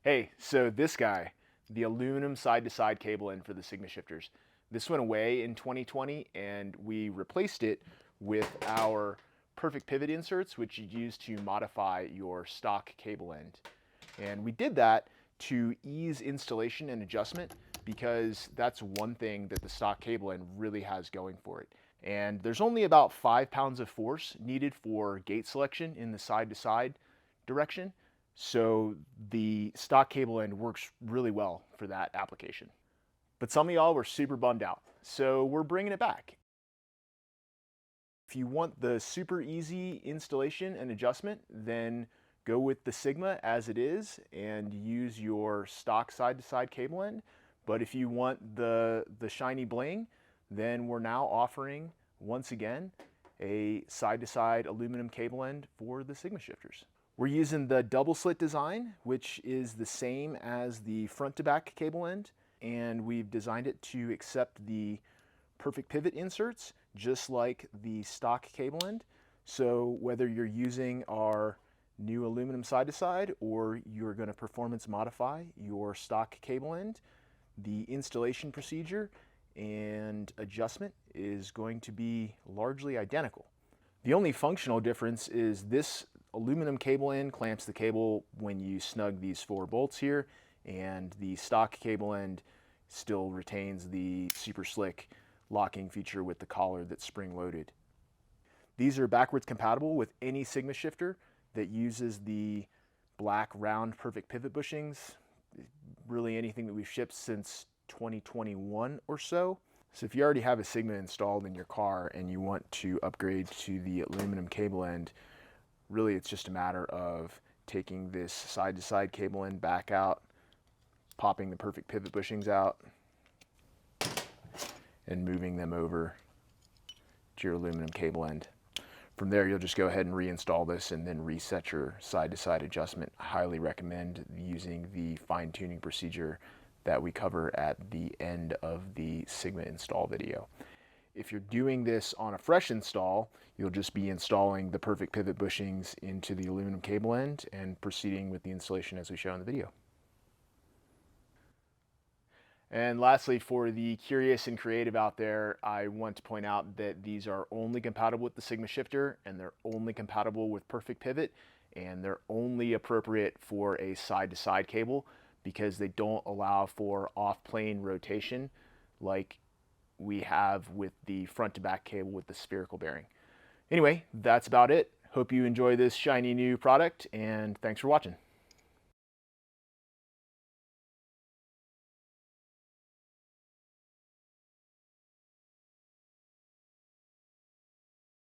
Hey, so this guy, the aluminum side-to-side cable end for the Sigma shifters. This went away in 2020 and we replaced it with our perfect pivot inserts, which you use to modify your stock cable end. And we did that to ease installation and adjustment because that's one thing that the stock cable end really has going for it. And there's only about 5 pounds of force needed for gate selection in the side-to-side direction. So the stock cable end works really well for that application. But some of y'all were super bummed out. So we're bringing it back. If you want the super easy installation and adjustment, then go with the Sigma as it is and use your stock side-to-side cable end. But if you want the shiny bling, then we're now offering, once again, a side-to-side aluminum cable end for the Sigma shifters. We're using the double slit design, which is the same as the front to back cable end, and we've designed it to accept the perfect pivot inserts, just like the stock cable end. So whether you're using our new aluminum side to side or you're going to performance modify your stock cable end, the installation procedure and adjustment is going to be largely identical. The only functional difference is this aluminum cable end clamps the cable when you snug these 4 bolts here, and the stock cable end still retains the super slick locking feature with the collar that's spring loaded. These are backwards compatible with any Sigma shifter that uses the black round perfect pivot bushings, really anything that we've shipped since 2021 or so. So if you already have a Sigma installed in your car and you want to upgrade to the aluminum cable end, really it's just a matter of taking this side-to-side cable end back out, popping the perfect pivot bushings out, and moving them over to your aluminum cable end. From there, you'll just go ahead and reinstall this and then reset your side-to-side adjustment. I highly recommend using the fine-tuning procedure that we cover at the end of the Sigma install video. If you're doing this on a fresh install, you'll just be installing the perfect pivot bushings into the aluminum cable end and proceeding with the installation as we show in the video. And lastly, for the curious and creative out there, I want to point out that these are only compatible with the Sigma shifter, and they're only compatible with perfect pivot, and they're only appropriate for a side-to-side cable because they don't allow for off-plane rotation like we have with the front to back cable with the spherical bearing. Anyway, that's about it. Hope you enjoy this shiny new product, and thanks for watching.